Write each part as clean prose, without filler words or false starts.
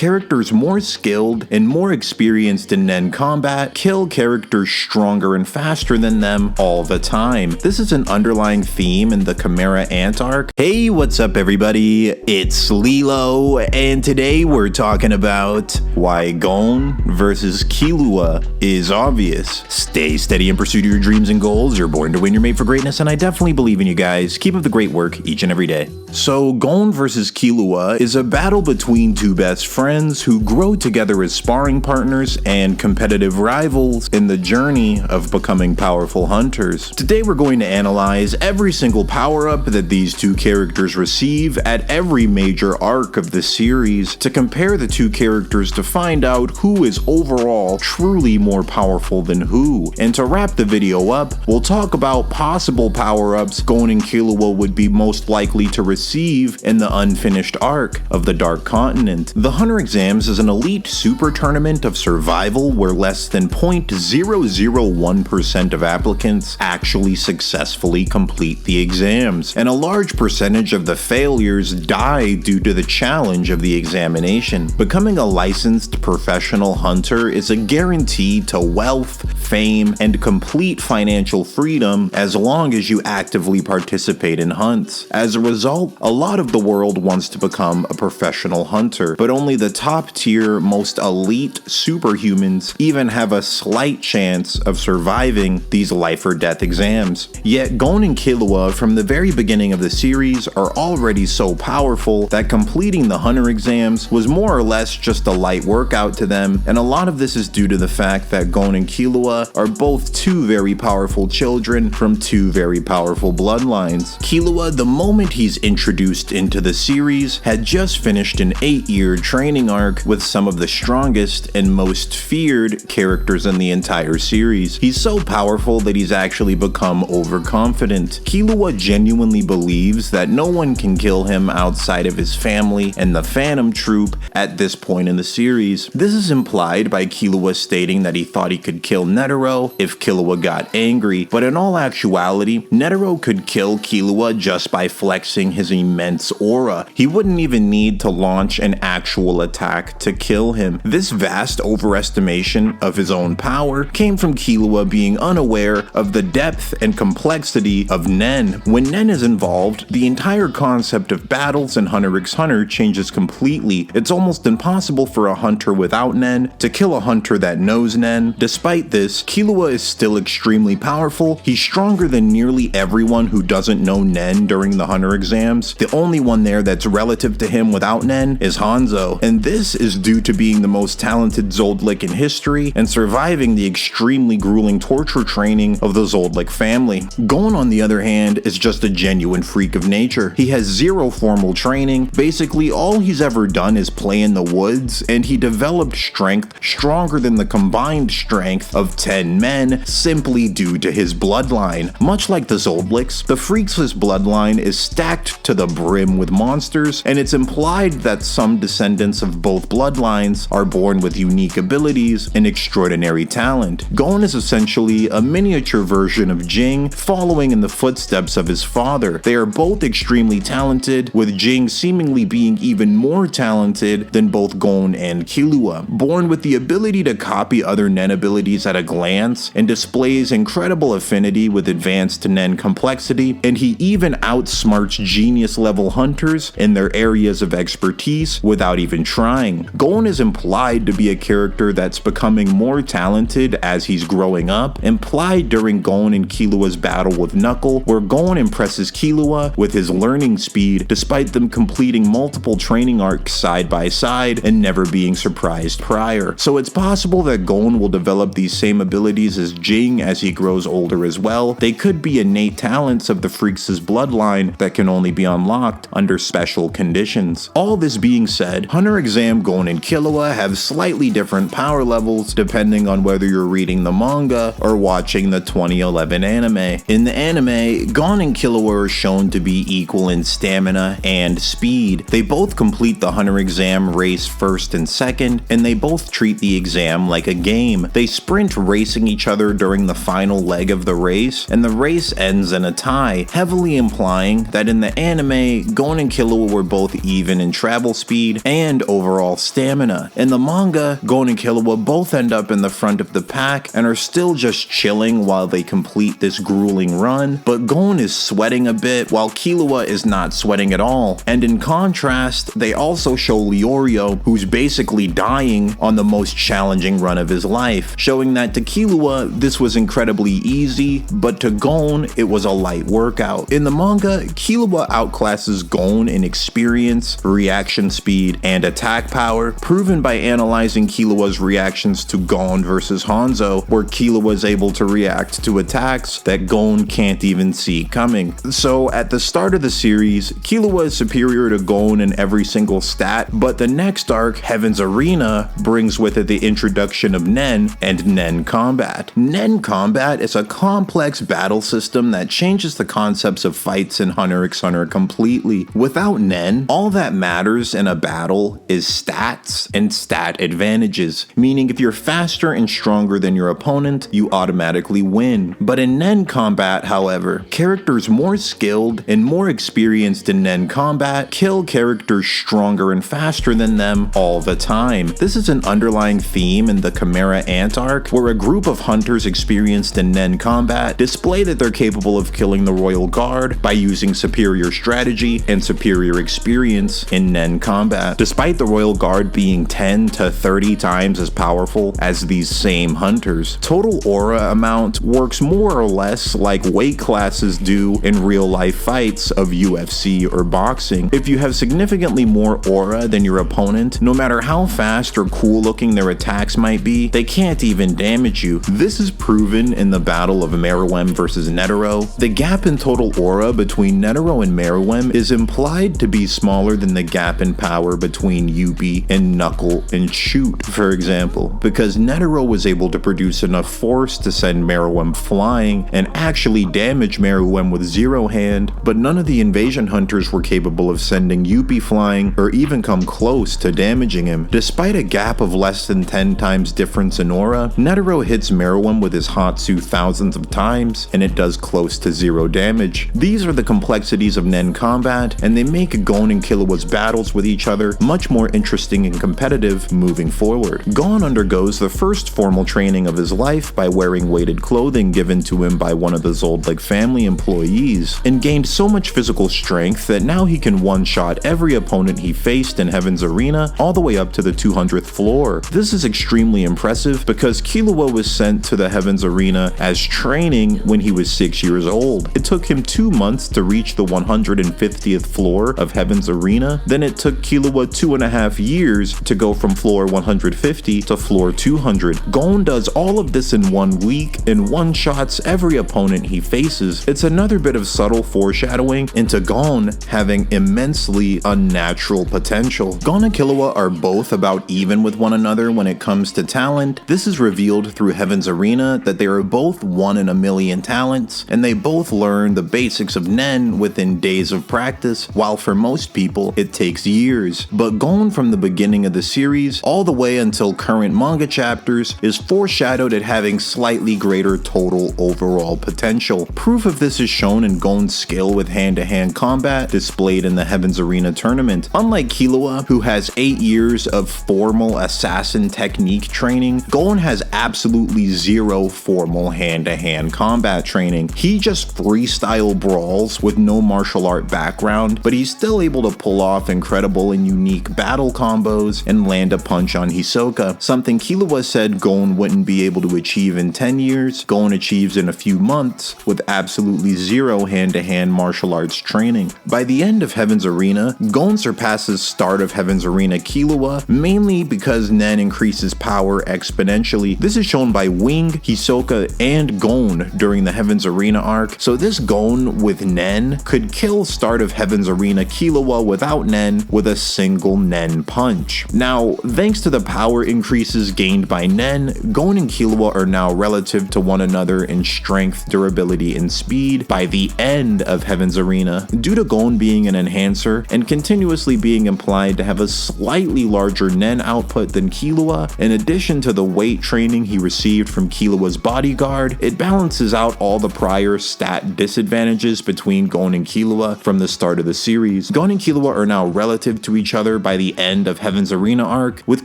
characters more skilled and more experienced in Nen combat kill characters stronger and faster than them all the time. This is an underlying theme in the Chimera Ant Arc. Hey, what's up everybody? It's LeeLos, and today we're talking about why Gon versus Killua is obvious. Stay steady in pursuit of your dreams and goals. You're born to win, you're made for greatness, and I definitely believe in you guys. Keep up the great work each and every day. So Gon versus Killua is a battle between two best friends who grow together as sparring partners and competitive rivals in the journey of becoming powerful hunters. Today we're going to analyze every single power-up that these two characters receive at every major arc of the series to compare the two characters to find out who is overall truly more powerful than who. And to wrap the video up, we'll talk about possible power-ups Gon and Killua would be most likely to receive in the unfinished arc of the Dark Continent. The Hunter Exams is an elite super tournament of survival where less than 0.001% of applicants actually successfully complete the exams, and a large percentage of the failures die due to the challenge of the examination. Becoming a licensed professional hunter is a guarantee to wealth, fame, and complete financial freedom as long as you actively participate in hunts. As a result, a lot of the world wants to become a professional hunter, but only the top tier, most elite superhumans even have a slight chance of surviving these life or death exams. Yet Gon and Killua from the very beginning of the series are already so powerful that completing the hunter exams was more or less just a light workout to them, and a lot of this is due to the fact that Gon and Killua are both two very powerful children from two very powerful bloodlines. Killua, the moment he's introduced into the series, had just finished an 8-year training arc with some of the strongest and most feared characters in the entire series. He's so powerful that he's actually become overconfident. Killua genuinely believes that no one can kill him outside of his family and the Phantom Troupe at this point in the series. This is implied by Killua stating that he thought he could kill Netero if Killua got angry, but in all actuality, Netero could kill Killua just by flexing his immense aura. He wouldn't even need to launch an actual attack to kill him. This vast overestimation of his own power came from Killua being unaware of the depth and complexity of Nen. When Nen is involved, the entire concept of battles in Hunter x Hunter changes completely. It's almost impossible for a hunter without Nen to kill a hunter that knows Nen. Despite this, Killua is still extremely powerful. He's stronger than nearly everyone who doesn't know Nen during the Hunter exams. The only one there that's relative to him without Nen is Hanzo, and this is due to being the most talented Zoldlik in history and surviving the extremely grueling torture training of the Zoldlik family. Gon, on the other hand, is just a genuine freak of nature. He has zero formal training. Basically, all he's ever done is play in the woods, and he developed strength stronger than the combined strength of 10 men simply due to his bloodline. Much like the Zoldliks, the Freaks' bloodline is stacked to the brim with monsters, and it's implied that some descendants of both bloodlines are born with unique abilities and extraordinary talent. Gon is essentially a miniature version of Jing, following in the footsteps of his father. They are both extremely talented, with Jing seemingly being even more talented than both Gon and Killua. Born with the ability to copy other Nen abilities at a glance, and displays incredible affinity with advanced Nen complexity, and he even outsmarts genius level hunters in their areas of expertise without even trying. Gon is implied to be a character that's becoming more talented as he's growing up, implied during Gon and Killua's battle with Knuckle, where Gon impresses Killua with his learning speed despite them completing multiple training arcs side by side and never being surprised prior. So it's possible that Gon will develop these same abilities as Jing as he grows older as well. They could be innate talents of the Freaks' bloodline that can only be unlocked under special conditions. All this being said, Hunter Exam Gon and Killua have slightly different power levels depending on whether you're reading the manga or watching the 2011 anime. In the anime, Gon and Killua are shown to be equal in stamina and speed. They both complete the Hunter Exam race first and second, and they both treat the exam like a game. They sprint racing each other during the final leg of the race, and the race ends in a tie, heavily implying that in the anime, Gon and Killua were both even in travel speed and overall stamina. In the manga, Gon and Killua both end up in the front of the pack and are still just chilling while they complete this grueling run, but Gon is sweating a bit while Killua is not sweating at all. And in contrast, they also show Leorio, who's basically dying on the most challenging run of his life, showing that to Killua this was incredibly easy, but to Gon it was a light workout. In the manga, Killua outclasses Gon in experience, reaction speed, and attack power, proven by analyzing Killua's reactions to Gon versus Hanzo, where Killua is able to react to attacks that Gon can't even see coming. So at the start of the series, Killua is superior to Gon in every single stat, but the next arc, Heaven's Arena, brings with it the introduction of Nen and Nen Combat. Nen Combat is a complex battle system that changes the concepts of fights in Hunter x Hunter completely. Without Nen, all that matters in a battle is stats and stat advantages, meaning if you're faster and stronger than your opponent, you automatically win. But in Nen Combat, however, characters more skilled and more experienced in Nen Combat kill characters stronger and faster than them all the time. This is an underlying theme in the Chimera Ant Arc, where a group of hunters experienced in Nen Combat display that they're capable of killing the Royal Guard by using superior strategy and superior experience in Nen Combat, despite the Royal Guard being 10 to 30 times as powerful as these same hunters. Total aura amount works more or less like weight classes do in real life fights of UFC or boxing. If you have significantly more aura than your opponent, no matter how fast or cool looking their attacks might be, they can't even damage you. This is proven in the battle of Meruem versus Netero. The gap in total aura between Netero and Meruem is implied to be smaller than the gap in power between Yubi and Knuckle and Shoot, for example, because Netero was able to produce enough force to send Meruem flying and actually damage Meruem with Zero Hand, but none of the invasion hunters were capable of sending Yubi flying or even come close to damaging him. Despite a gap of less than 10 times difference in aura, Netero hits Meruem with his Hatsu thousands of times, and it does close to zero damage. These are the complexities of Nen Combat, and they make Gon and Killua's battles with each other much more interesting and competitive moving forward. Gon undergoes the first formal training of his life by wearing weighted clothing given to him by one of the Zoldlik family employees, and gained so much physical strength that now he can one-shot every opponent he faced in Heaven's Arena all the way up to the 200th floor. This is extremely impressive because Killua was sent to the Heaven's Arena as training when he was 6 years old. It took him 2 months to reach the 150th floor of Heaven's Arena, then it took Killua 2.5 years to go from floor 150 to floor 200. Gon does all of this in 1 week and one-shots every opponent he faces. It's another bit of subtle foreshadowing into Gon having immensely unnatural potential. Gon and Killua are both about even with one another when it comes to talent. This is revealed through Heaven's Arena that they are both 1 in a million talents, and they both learn the basics of Nen within days of practice, while for most people it takes years. But Gon from the beginning of the series all the way until current manga chapters is foreshadowed at having slightly greater total overall potential. Proof of this is shown in Gon's skill with hand-to-hand combat displayed in the Heaven's Arena tournament. Unlike Killua, who has 8 years of formal assassin technique training, Gon has absolutely zero formal hand-to-hand combat training. He just freestyle brawls with no martial art background, but he's still able to pull off incredible and unique battle combos and land a punch on Hisoka, something Killua said Gon wouldn't be able to achieve in 10 years, Gon achieves in a few months with absolutely zero hand-to-hand martial arts training. By the end of Heaven's Arena, Gon surpasses start of Heaven's Arena Killua, mainly because Nen increases power exponentially. This is shown by Wing, Hisoka, and Gon during the Heaven's Arena arc, so this Gon with Nen could kill start of Heaven's Arena Killua without Nen with a single Nen punch. Now, thanks to the power increases gained by Nen, Gon and Killua are now relative to one another in strength, durability, and speed by the end of Heaven's Arena. Due to Gon being an enhancer and continuously being implied to have a slightly larger Nen output than Killua, in addition to the weight training he received from Killua's bodyguard, it balances out all the prior stat disadvantages between Gon and Killua from the start of the series. Gon and Killua are now relative to each other by the the end of Heaven's Arena arc, with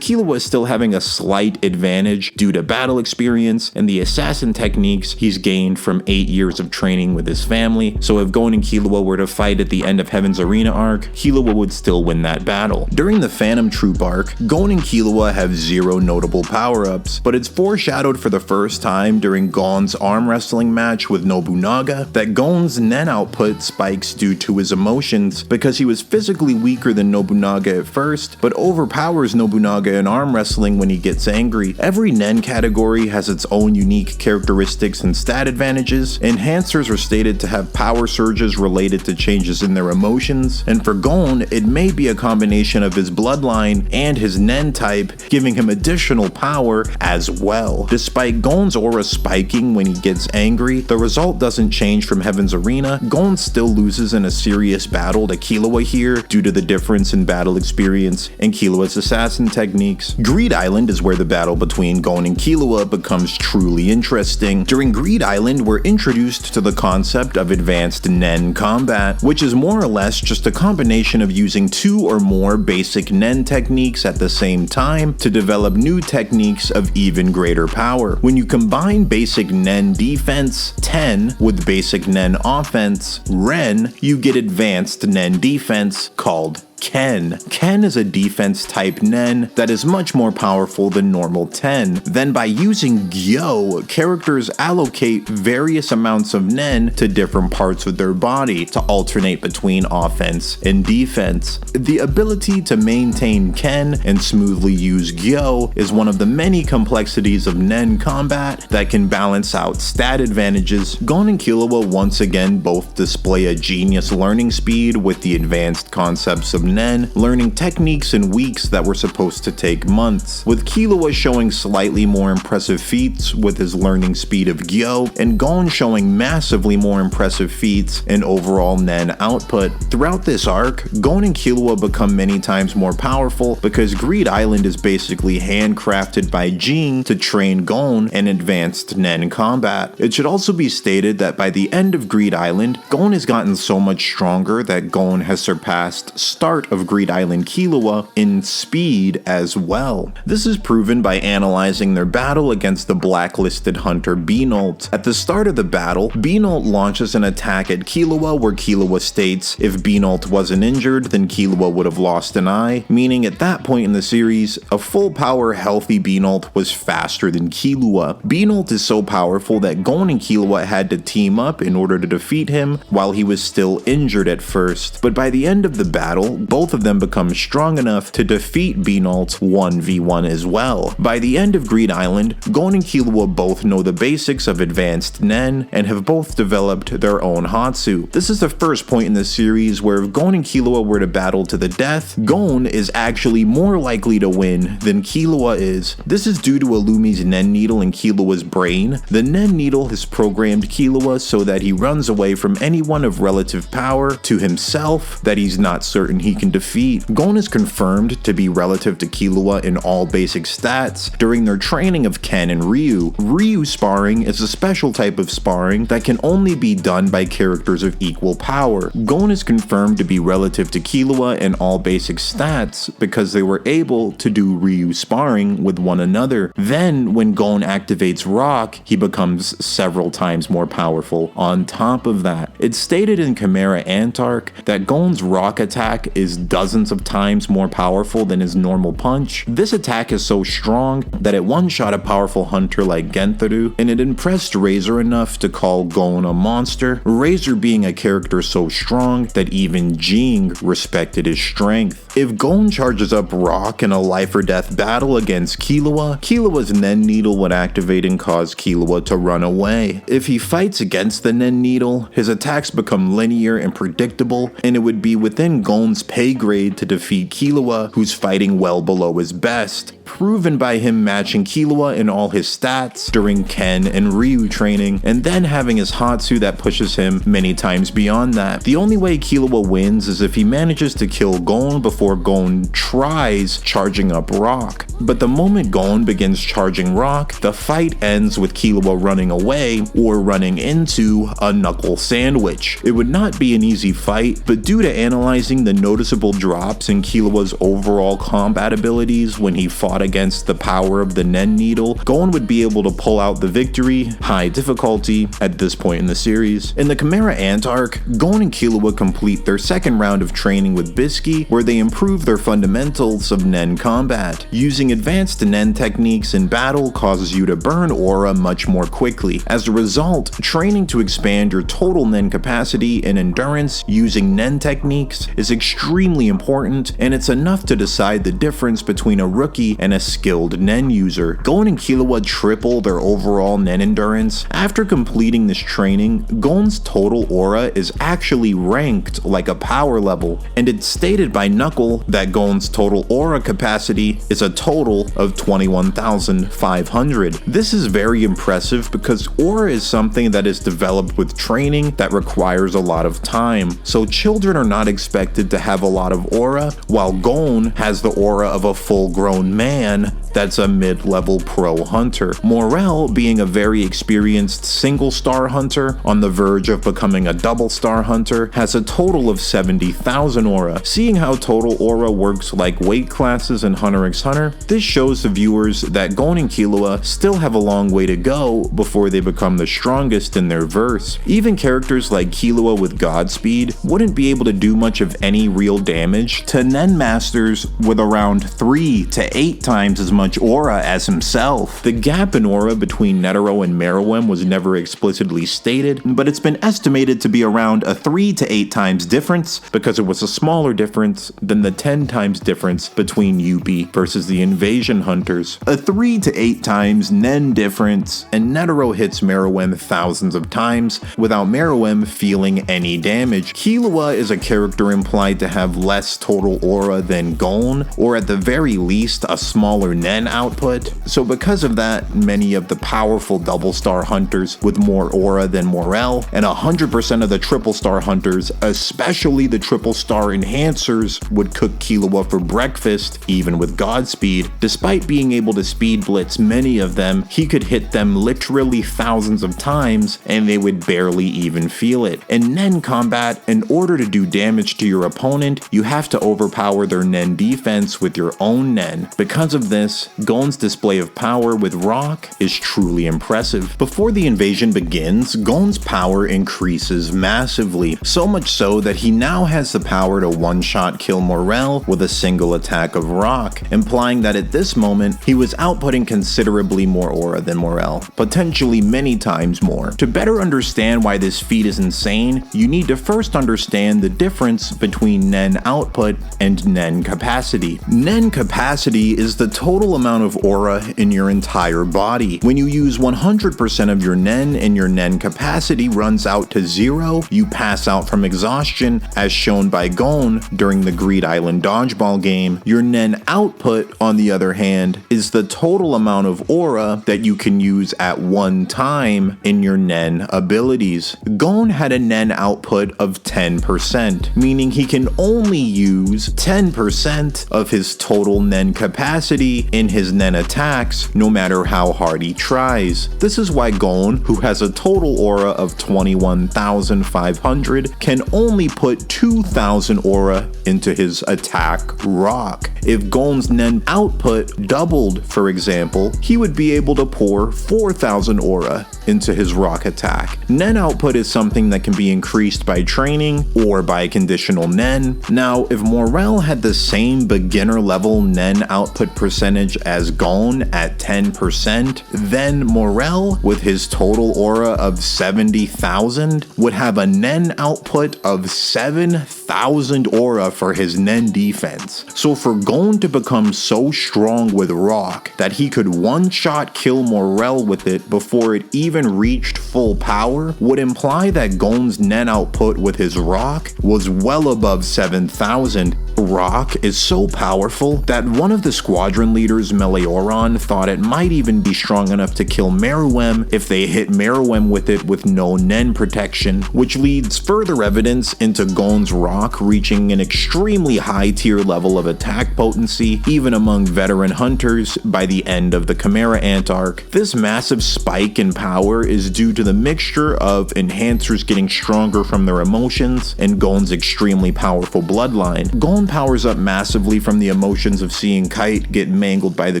Killua still having a slight advantage due to battle experience and the assassin techniques he's gained from 8 years of training with his family. So if Gon and Killua were to fight at the end of Heaven's Arena arc, Killua would still win that battle. During the Phantom Troupe arc, Gon and Killua have 0 notable power-ups, but it's foreshadowed for the first time during Gon's arm wrestling match with Nobunaga that Gon's Nen output spikes due to his emotions because he was physically weaker than Nobunaga at first, but overpowers Nobunaga in arm wrestling when he gets angry. Every Nen category has its own unique characteristics and stat advantages. Enhancers are stated to have power surges related to changes in their emotions, and for Gon, it may be a combination of his bloodline and his Nen type, giving him additional power as well. Despite Gon's aura spiking when he gets angry, the result doesn't change from Heaven's Arena. Gon still loses in a serious battle to Killua here due to the difference in battle experience and Killua's assassin techniques. Greed Island is where the battle between Gon and Killua becomes truly interesting. During Greed Island, we're introduced to the concept of advanced Nen combat, which is more or less just a combination of using 2 or more basic Nen techniques at the same time to develop new techniques of even greater power. When you combine basic Nen defense, 10, with basic Nen offense, Ren, you get advanced Nen defense called Ken. Ken is a defense type Nen that is much more powerful than normal 10. Then by using Gyo, characters allocate various amounts of Nen to different parts of their body to alternate between offense and defense. The ability to maintain Ken and smoothly use Gyo is one of the many complexities of Nen combat that can balance out stat advantages. Gon and Killua once again both display a genius learning speed with the advanced concepts of Nen, learning techniques in weeks that were supposed to take months, with Killua showing slightly more impressive feats with his learning speed of Gyo, and Gon showing massively more impressive feats in overall Nen output. Throughout this arc, Gon and Killua become many times more powerful because Greed Island is basically handcrafted by Jing to train Gon in advanced Nen combat. It should also be stated that by the end of Greed Island, Gon has gotten so much stronger that Gon has surpassed start of Greed Island Killua in speed as well. This is proven by analyzing their battle against the blacklisted hunter Beanolt. At the start of the battle, Beanolt launches an attack at Killua where Killua states if Beanolt wasn't injured, then Killua would have lost an eye, meaning at that point in the series, a full power healthy Beanolt was faster than Killua. Beanolt is so powerful that Gon and Killua had to team up in order to defeat him while he was still injured at first, but by the end of the battle, both of them become strong enough to defeat Beanolt 1v1 as well. By the end of Greed Island, Gon and Killua both know the basics of advanced Nen and have both developed their own Hatsu. This is the first point in the series where if Gon and Killua were to battle to the death, Gon is actually more likely to win than Killua is. This is due to Illumi's Nen Needle in Killua's brain. The Nen Needle has programmed Killua so that he runs away from anyone of relative power to himself that he's not certain he can defeat. Gon is confirmed to be relative to Killua in all basic stats during their training of Ken and Ryu. Ryu sparring is a special type of sparring that can only be done by characters of equal power. Gon is confirmed to be relative to Killua in all basic stats because they were able to do Ryu sparring with one another. Then when Gon activates Rock, he becomes several times more powerful. On top of that, it's stated in Chimera Ant Arc that Gon's Rock attack is dozens of times more powerful than his normal punch. This attack is so strong that it one-shot a powerful hunter like Genthuru, and it impressed Razor enough to call Gon a monster, Razor being a character so strong that even Jing respected his strength. If Gon charges up Rock in a life or death battle against Killua, Killua's Nen Needle would activate and cause Killua to run away. If he fights against the Nen Needle, his attacks become linear and predictable, and it would be within Gon's pay grade to defeat Killua, who's fighting well below his best. proven by him matching Killua in all his stats during Ken and Ryu training, and then having his Hatsu that pushes him many times beyond that. The only way Killua wins is if he manages to kill Gon before Gon tries charging up Rock. But the moment Gon begins charging Rock, the fight ends with Killua running away or running into a knuckle sandwich. It would not be an easy fight, but due to analyzing the noticeable drops in Killua's overall combat abilities when he fought against the power of the Nen Needle, Gon would be able to pull out the victory, high difficulty, at this point in the series. In the Chimera Ant Arc, Gon and Killua complete their second round of training with Bisky, where they improve their fundamentals of Nen combat. Using advanced Nen techniques in battle causes you to burn aura much more quickly. As a result, training to expand your total Nen capacity and endurance using Nen techniques is extremely important, and it's enough to decide the difference between a rookie and a skilled Nen user. Gon and Killua triple their overall Nen endurance. After completing this training, Gon's total aura is actually ranked like a power level, and it's stated by Knuckle that Gon's total aura capacity is a total of 21,500. This is very impressive because aura is something that is developed with training that requires a lot of time. So children are not expected to have a lot of aura, while Gon has the aura of a full-grown man that's a mid-level pro hunter. Morel, being a very experienced single-star hunter on the verge of becoming a double-star hunter, has a total of 70,000 aura. Seeing how total aura works like weight classes in Hunter x Hunter, this shows the viewers that Gon and Killua still have a long way to go before they become the strongest in their verse. Even characters like Killua with Godspeed wouldn't be able to do much of any real damage to Nen Masters with around 3 to 8 times as much aura as himself. The gap in aura between Netero and Meruem was never explicitly stated, but it's been estimated to be around a 3 to 8 times difference because it was a smaller difference than the 10 times difference between Yubi versus the Invasion Hunters. A 3 to 8 times Nen difference, and Netero hits Meruem thousands of times without Meruem feeling any damage. Killua is a character implied to have less total aura than Gon, or at the very least a smaller Nen output. So because of that, many of the powerful double star hunters with more aura than Morel, and 100% of the triple star hunters, especially the triple star enhancers, would cook Killua for breakfast, even with Godspeed. Despite being able to speed blitz many of them, he could hit them literally thousands of times and they would barely even feel it. In Nen combat, in order to do damage to your opponent, you have to overpower their Nen defense with your own Nen. Because of this, Gon's display of power with Rock is truly impressive. Before the invasion begins, Gon's power increases massively, so much so that he now has the power to one-shot kill Morel with a single attack of Rock, implying that at this moment, he was outputting considerably more aura than Morel, potentially many times more. To better understand why this feat is insane, you need to first understand the difference between Nen output and Nen capacity. Nen capacity is the total amount of aura in your entire body. When you use 100% of your Nen and your Nen capacity runs out to 0, you pass out from exhaustion, as shown by Gon during the Greed Island dodgeball game. Your Nen output, on the other hand, is the total amount of aura that you can use at one time in your Nen abilities. Gon had a Nen output of 10%, meaning he can only use 10% of his total Nen capacity in his Nen attacks, no matter how hard he tries. This is why Gon, who has a total aura of 21,500, can only put 2,000 aura into his attack Rock. If Gon's Nen output doubled, for example, he would be able to pour 4,000 aura into his Rock attack. Nen output is something that can be increased by training or by conditional Nen. Now, if Morel had the same beginner level Nen output percentage as Gon at 10%, then Morel, with his total aura of 70,000, would have a Nen output of 7,000 aura for his Nen defense. So for Gon to become so strong with Rock that he could one-shot kill Morel with it before it even reached full power would imply that Gon's Nen output with his Rock was well above 7,000, rock is so powerful that one of the squadron leaders, Melioron, thought it might even be strong enough to kill Meruem if they hit Meruem with it with no Nen protection, which leads further evidence into Gon's rock reaching an extremely high tier level of attack potency, even among veteran hunters, by the end of the Chimera Ant Arc. This massive spike in power is due to the mixture of enhancers getting stronger from their emotions and Gon's extremely powerful bloodline. Gon powers up massively from the emotions of seeing Kite get mangled by the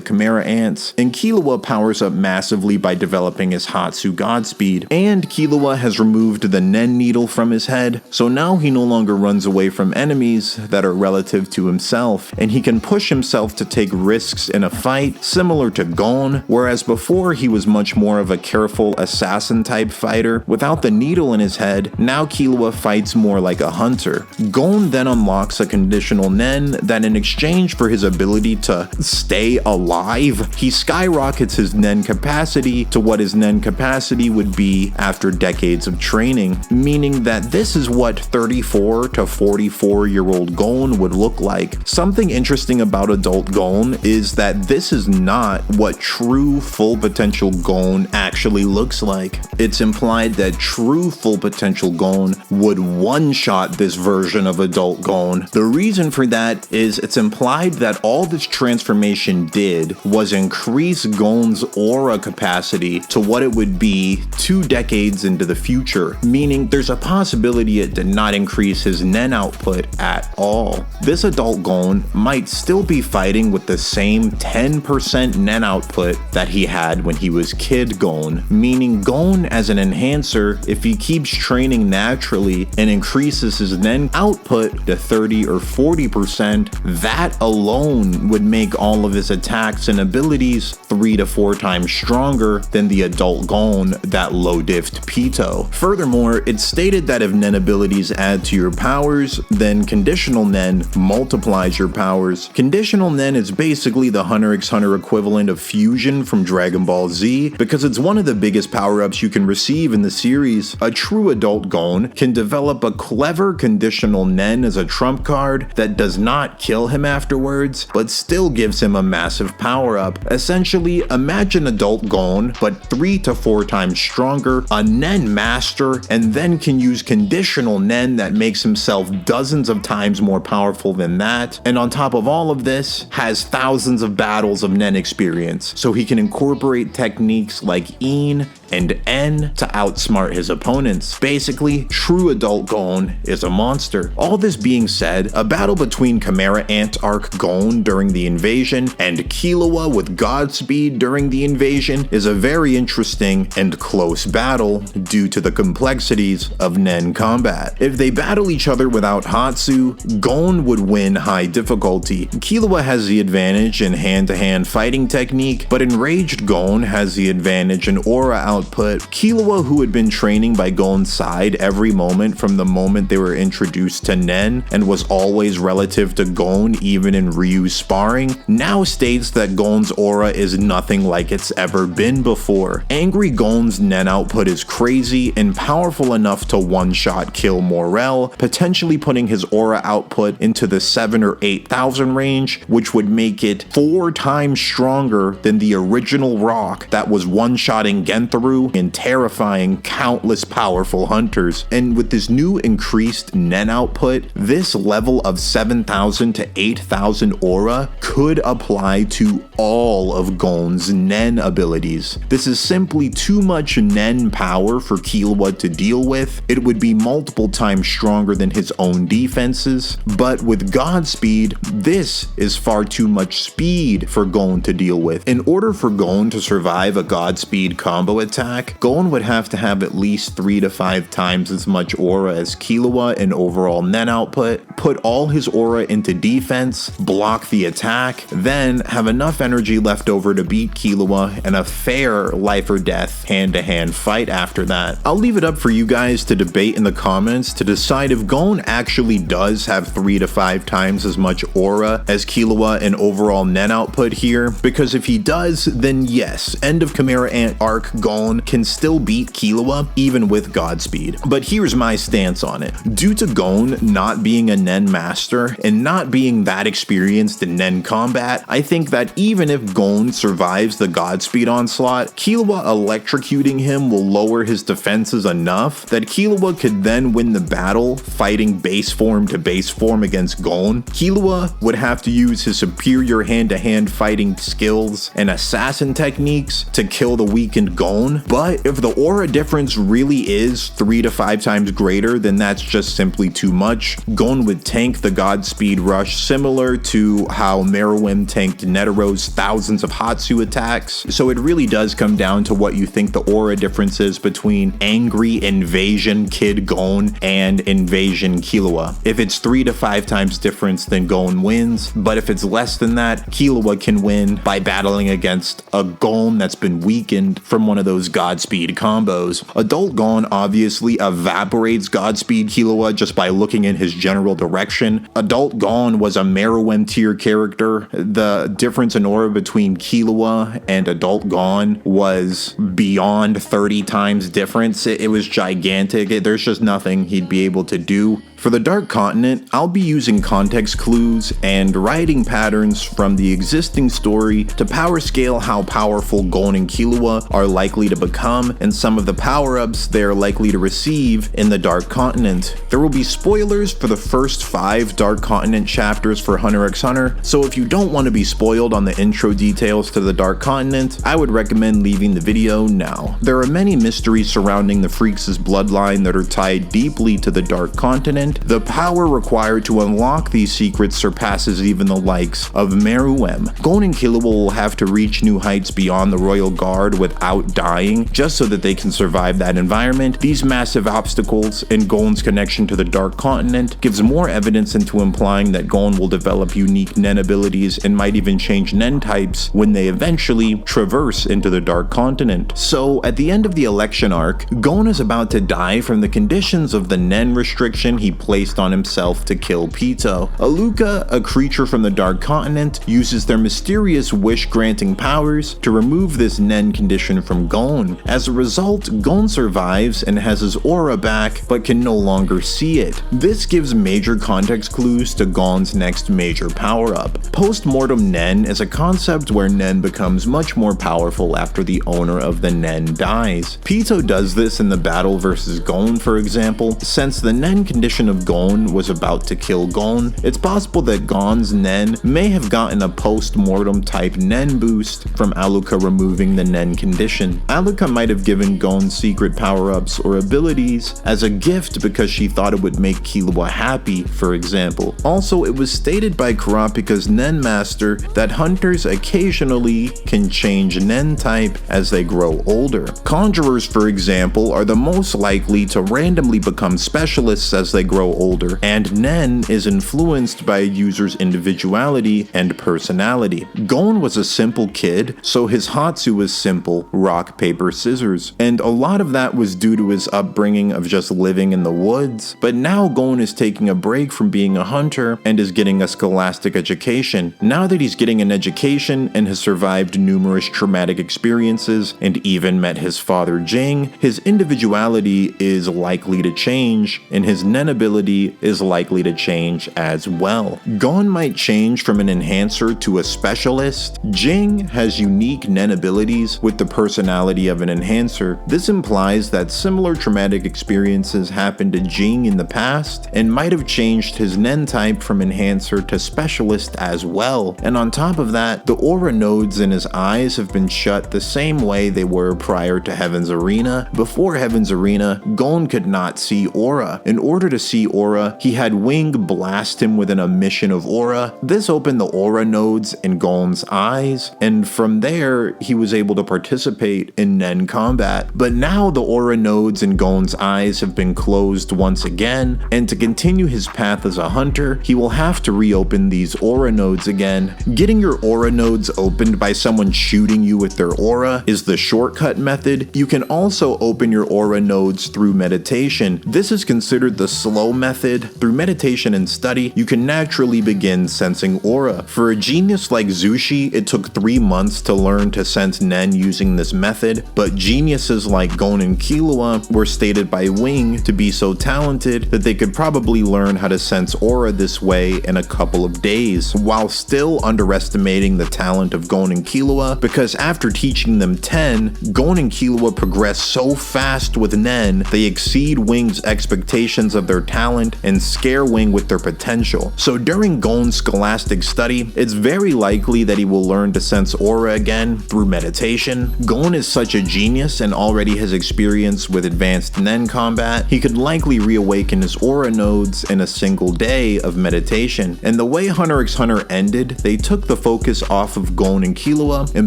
Chimera Ants, and Killua powers up massively by developing his Hatsu Godspeed. And Killua has removed the Nen needle from his head, so now he no longer runs away from enemies that are relative to himself, and he can push himself to take risks in a fight similar to Gon, whereas before he was much more of a careful assassin type fighter. Without the needle in his head, now Killua fights more like a hunter. Gon then unlocks a conditional Nen that, in exchange for his ability to stay alive, he skyrockets his Nen capacity to what his Nen capacity would be after decades of training, meaning that this is what 34 to 44-year-old Gon would look like. Something interesting about adult Gon is that this is not what true full potential Gon actually looks like. It's implied that true full potential Gon would one-shot this version of adult Gon. The reason for that is it's implied that all this transformation did was increase Gon's aura capacity to what it would be 2 decades into the future, meaning there's a possibility it did not increase his Nen output at all. This adult Gon might still be fighting with the same 10% Nen output that he had when he was Kid Gon, meaning Gon as an enhancer, if he keeps training naturally and increases his Nen output to 30 or 40%, that alone would make all of his attacks and abilities 3 to 4 times stronger than the adult Gon that low-diffed Pito. Furthermore, it's stated that if Nen abilities add to your powers, then conditional Nen multiplies your powers. Conditional Nen is basically the Hunter x Hunter equivalent of fusion from Dragon Ball Z, because it's one of the biggest power-ups you can receive in the series. A true adult Gon can develop a clever conditional Nen as a trump card that does not kill him afterwards, but still gives him a massive power-up. Essentially, imagine adult Gon, but 3 to 4 times stronger, a Nen master, and then can use conditional Nen that makes himself dozens of times more powerful than that, and on top of all of this, has thousands of battles of Nen experience, so he can incorporate techniques like Een and N to outsmart his opponents. Basically, true adult Gon is a monster. All this being said, a battle between Chimera Ant Arc Gon during the invasion and Killua with Godspeed during the invasion is a very interesting and close battle due to the complexities of Nen combat. If they battle each other without Hatsu, Gon would win high difficulty. Killua has the advantage in hand-to-hand fighting technique, but enraged Gon has the advantage in aura output. Killua, who had been training by Gon's side every moment from the moment they were introduced to Nen and was always relative to Gon even in Ryu's sparring, now states that Gon's aura is nothing like it's ever been before. Angry Gon's Nen output is crazy and powerful enough to one-shot kill Morel, potentially putting his aura output into the 7,000 or 8,000 range, which would make it 4 times stronger than the original rock that was one-shotting Genthru and terrifying countless powerful hunters. And with this new increased Nen output, this level of 7,000 to 8,000 aura could apply to all of Gon's Nen abilities. This is simply too much Nen power for Killua to deal with. It would be multiple times stronger than his own defenses, but with Godspeed, this is far too much speed for Gon to deal with. In order for Gon to survive a Godspeed combo attack, Gon would have to have at least 3 to 5 times as much aura as Killua in overall Nen output, put all his aura into defense, block the attack, then have enough energy left over to beat Killua in a fair life or death hand-to-hand fight after that. I'll leave it up for you guys to debate in the comments to decide if Gon actually does have 3 to 5 times as much aura as Killua in overall Nen output here, because if he does, then yes, end of Chimera Ant Arc Gon can still beat Killua even with Godspeed. But here's Here's my stance on it. Due to Gon not being a Nen master and not being that experienced in Nen combat, I think that even if Gon survives the Godspeed onslaught, Killua electrocuting him will lower his defenses enough that Killua could then win the battle fighting base form to base form against Gon. Killua would have to use his superior hand-to-hand fighting skills and assassin techniques to kill the weakened Gon, but if the aura difference really is 3 to 5 times greater, then that's just simply too much. Gon would tank the Godspeed rush similar to how Meruem tanked Netero's thousands of Hatsu attacks, so it really does come down to what you think the aura difference is between Angry Invasion Kid Gon and Invasion Killua. If it's 3 to 5 times difference, then Gon wins, but if it's less than that, Killua can win by battling against a Gon that's been weakened from one of those Godspeed combos. Adult Gon obviously evaporates Godspeed Killua just by looking in his general direction. Adult Gon was a Meruem tier character. The difference in aura between Killua and Adult Gon was beyond 30 times difference. It was gigantic. There's just nothing he'd be able to do. For the Dark Continent, I'll be using context clues and writing patterns from the existing story to power scale how powerful Gon and Killua are likely to become and some of the power-ups they're likely to receive in the Dark Continent. There will be spoilers for the first 5 Dark Continent chapters for Hunter x Hunter, so if you don't want to be spoiled on the intro details to the Dark Continent, I would recommend leaving the video now. There are many mysteries surrounding the Freaks' bloodline that are tied deeply to the Dark Continent. The power required to unlock these secrets surpasses even the likes of Meruem. Gon and Killua will have to reach new heights beyond the Royal Guard without dying, just so that they can survive that environment. These massive obstacles and Gon's connection to the Dark Continent gives more evidence into implying that Gon will develop unique Nen abilities and might even change Nen types when they eventually traverse into the Dark Continent. So, at the end of the election arc, Gon is about to die from the conditions of the Nen restriction he placed on himself to kill Pito. Aluka, a creature from the Dark Continent, uses their mysterious wish-granting powers to remove this Nen condition from Gon. As a result, Gon survives and has his aura back, but can no longer see it. This gives major context clues to Gon's next major power-up. Post-mortem Nen is a concept where Nen becomes much more powerful after the owner of the Nen dies. Pito does this in the battle versus Gon, for example. Since the Nen condition of Gon was about to kill Gon, it's possible that Gon's Nen may have gotten a post-mortem type Nen boost from Aluka removing the Nen condition. Aluka might have given Gon secret power-ups or abilities as a gift because she thought it would make Killua happy, for example. Also, it was stated by Kurapika's Nen Master that hunters occasionally can change Nen type as they grow older. Conjurers, for example, are the most likely to randomly become specialists as they grow older, and Nen is influenced by a user's individuality and personality. Gon was a simple kid, so his Hatsu was simple, rock, paper, scissors, and a lot of that was due to his upbringing of just living in the woods, but now Gon is taking a break from being a hunter and is getting a scholastic education. Now that he's getting an education and has survived numerous traumatic experiences and even met his father Jing, his individuality is likely to change, and his Nen ability is likely to change as well. Gon might change from an enhancer to a specialist. Jing has unique Nen abilities with the personality of an enhancer. This implies that similar traumatic experiences happened to Jing in the past and might have changed his Nen type from enhancer to specialist as well. And on top of that, the aura nodes in his eyes have been shut the same way they were prior to Heaven's Arena. Before Heaven's Arena, Gon could not see aura. In order to see aura, he had Wing blast him with an emission of aura. This opened the aura nodes in Gon's eyes, and from there, he was able to participate in Nen combat. But now the aura nodes in Gon's eyes have been closed once again, and to continue his path as a hunter, he will have to reopen these aura nodes again. Getting your aura nodes opened by someone shooting you with their aura is the shortcut method. You can also open your aura nodes through meditation. This is considered the slow slow method, through meditation and study, you can naturally begin sensing aura. For a genius like Zushi, it took 3 months to learn to sense Nen using this method, but geniuses like Gon and Killua were stated by Wing to be so talented that they could probably learn how to sense aura this way in a couple of days, while still underestimating the talent of Gon and Killua, because after teaching them 10, Gon and Killua progress so fast with Nen, they exceed Wing's expectations of their talent and scare Wing with their potential. So during Gon's scholastic study, it's very likely that he will learn to sense aura again through meditation. Gon is such a genius and already has experience with advanced Nen combat, he could likely reawaken his aura nodes in a single day of meditation. And the way Hunter x Hunter ended, they took the focus off of Gon and Killua and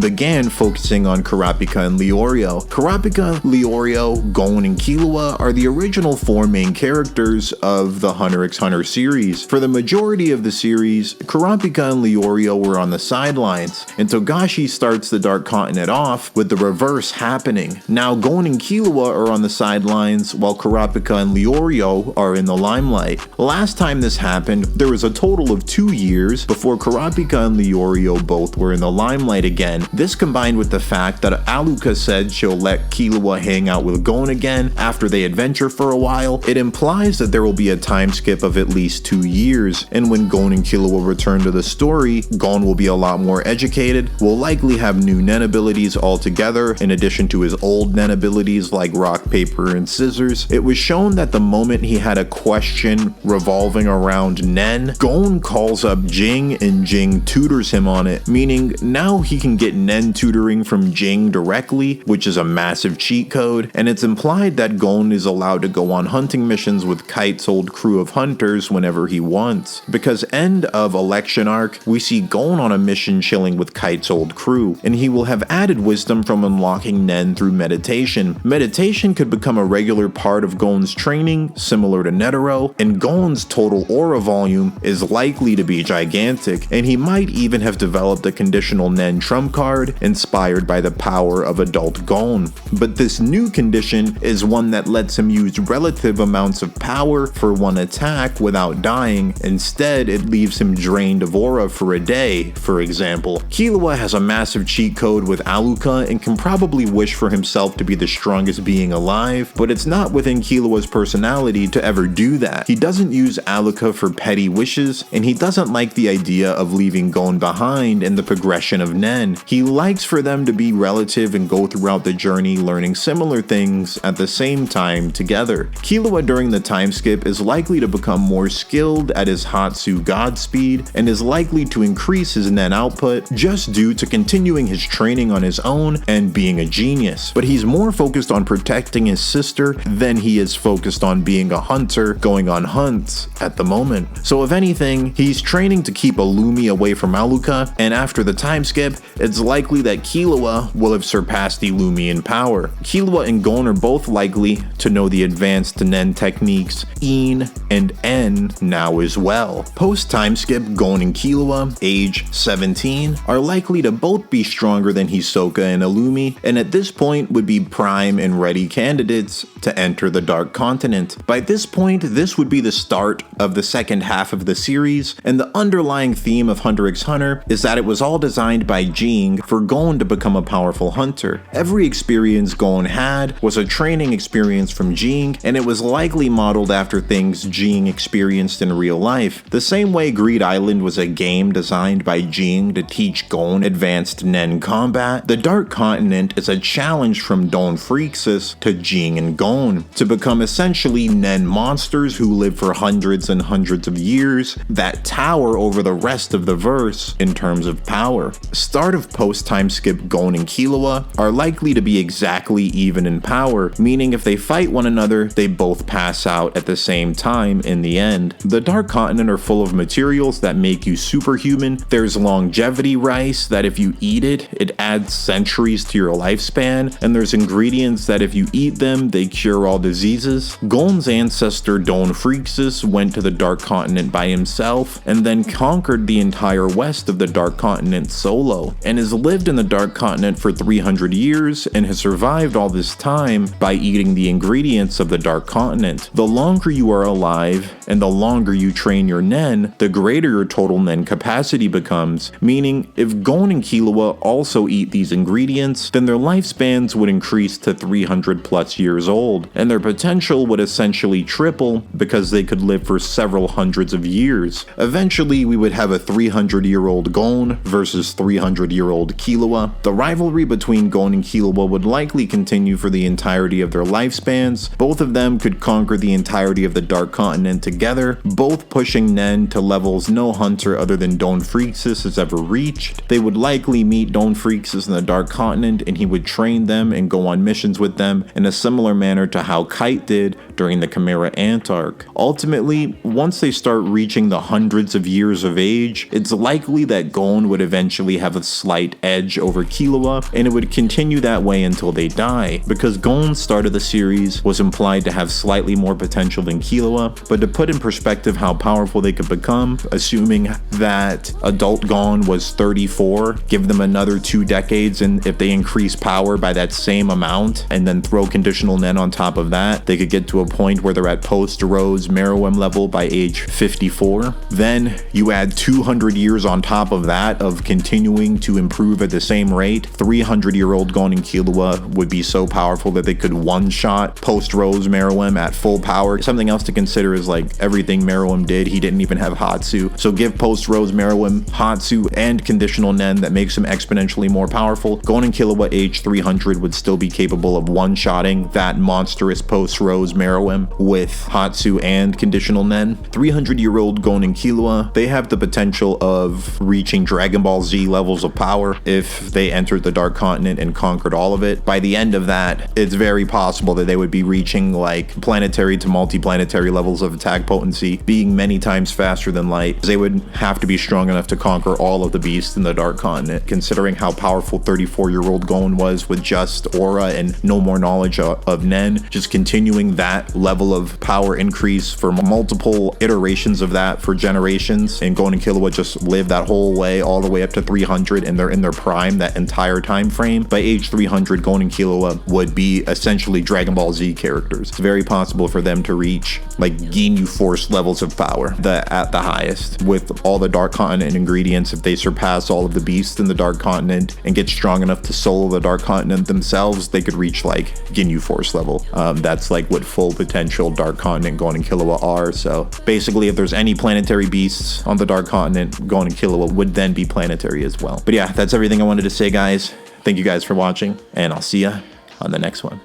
began focusing on Kurapika and Leorio. Kurapika, Leorio, Gon, and Killua are the original 4 main characters of the Hunter x Hunter series. For the majority of the series, Kurapika and Leorio were on the sidelines, and Togashi starts the Dark Continent off with the reverse happening. Now Gon and Killua are on the sidelines while Kurapika and Leorio are in the limelight. Last time this happened, there was a total of 2 years before Kurapika and Leorio both were in the limelight again. This combined with the fact that Alluka said she'll let Killua hang out with Gon again after they adventure for a while, it implies that there will be a time skip of at least 2 years, and when Gon and Killua return to the story, Gon will be a lot more educated, will likely have new Nen abilities altogether in addition to his old Nen abilities like rock, paper, and scissors. It was shown that the moment he had a question revolving around Nen, Gon calls up Jing and Jing tutors him on it, meaning now he can get Nen tutoring from Jing directly, which is a massive cheat code, and it's implied that Gon is allowed to go on hunting missions with Kite's old crew of hunters whenever he wants. Because end of Election Arc, we see Gon on a mission chilling with Kite's old crew, and he will have added wisdom from unlocking Nen through meditation. Meditation could become a regular part of Gon's training, similar to Netero, and Gon's total aura volume is likely to be gigantic, and he might even have developed a conditional Nen trump card inspired by the power of adult Gon. But this new condition is one that lets him use relative amounts of power for one attack without dying. Instead, it leaves him drained of aura for a day, for example. Killua has a massive cheat code with Alluka and can probably wish for himself to be the strongest being alive, but it's not within Killua's personality to ever do that. He doesn't use Alluka for petty wishes, and he doesn't like the idea of leaving Gon behind in the progression of Nen. He likes for them to be relative and go throughout the journey learning similar things at the same time together. Killua during the time skip is likely to become more skilled at his Hatsu God speed and is likely to increase his Nen output just due to continuing his training on his own and being a genius. But he's more focused on protecting his sister than he is focused on being a hunter going on hunts at the moment. So if anything, he's training to keep Illumi away from Alluka, and after the time skip, it's likely that Killua will have surpassed Illumi in power. Killua and Gon are both likely to know the advanced Nen techniques In and En now as well. Post time skip, Gon and Killua, age 17, are likely to both be stronger than Hisoka and Illumi, and at this point would be prime and ready candidates to enter the Dark Continent. By this point, this would be the start of the second half of the series, and the underlying theme of Hunter x Hunter is that it was all designed by Jing for Gon to become a powerful hunter. Every experience Gon had was a training experience from Jing, and it was likely modeled after things Jing experienced in real life. The same way Greed Island was a game designed by Jing to teach Gon advanced Nen combat, the Dark Continent is a challenge from Don Freaksis to Jing and Gon to become essentially Nen monsters who live for hundreds and hundreds of years that tower over the rest of the verse in terms of power. Start of post-time skip Gon and Killua are likely to be exactly even in power, meaning if they fight one another, they both pass out at the same time in the end. The Dark Continent are full of materials that make you superhuman. There's longevity rice that if you eat it, it adds centuries to your lifespan, and there's ingredients that if you eat them, they cure all diseases. Gon's ancestor Don Freaksis went to the Dark Continent by himself and then conquered the entire west of the Dark Continent solo, and has lived in the Dark Continent for 300 years and has survived all this time by eating the ingredients of the Dark Continent. The longer you are alive and the longer you train your Nen, the greater your total Nen capacity becomes, meaning if Gon and Killua also eat these ingredients, then their lifespans would increase to 300 plus years old, and their potential would essentially triple because they could live for several hundreds of years. Eventually, we would have a 300-year-old Gon versus 300-year-old Killua. The rivalry between Gon and Killua would likely continue for the entirety of their lifespans. Both of them could conquer the entirety of the Dark Continent together, both pushing Nen to levels no hunter other than Don Freaksis has ever reached. They would likely meet Don Freaksis in the Dark Continent, and he would train them and go on missions with them in a similar manner to how Kite did during the Chimera Ant Arc. Ultimately, once they start reaching the hundreds of years of age, it's likely that Gon would eventually have a slight edge over Killua, and it would continue that way until they die, because Gon's start of the series was implied to have slightly more potential than Killua. But to put in perspective how powerful they could become, assuming that adult Gon was 34, give them another 2 decades, and if they increase power by that same amount and then throw conditional Nen on top of that, they could get to a point where they're at post-Rose Meruem level by age 54. Then you add 200 years on top of that of continuing to improve at the same rate. 300-year-old Gon and Killua would be so powerful that they could one-shot post-Rose Meruem at full power. Something else to consider is like everything Meruem did, he didn't even have Hatsu. So give post-Rose Meruem Hatsu and conditional Nen that makes him exponentially more powerful. Gon and Killua age 300 would still be capable of one-shotting that monstrous post-Rose Meruem with Hatsu and conditional Nen. 300-year-old Gon and Killua, they have the potential of reaching Dragon Ball Z levels of power if they entered the Dark Continent and conquered all of it. By the end of that, it's very possible that they would be reaching like planetary to multi-planetary levels of attack potency, being many times faster than light. They would have to be strong enough to conquer all of the beasts in the Dark Continent, considering how powerful 34-year-old Gon was with just aura and no more knowledge of Nen. Just continuing that level of power increase for multiple iterations of that for generations, and Gon and Killua just live that whole way all the way up to 300, and they're in their prime that entire time frame. By age 300, Gon and Killua would be essentially Dragon Ball Z characters. It's very possible for them to reach like Ginyu Force levels of power at the highest with all the Dark Continent ingredients. If they surpass all of the beasts in the Dark Continent and get strong enough to solo the Dark Continent themselves, they could reach like Ginyu Force level. That's like what full potential Dark Continent Gon and Killua are. So basically, if there's any planetary beasts on the Dark Continent, Gon and Killua would then be planetary as well. But yeah, that's everything I wanted to say, guys. Thank you guys for watching, and I'll see ya on the next one.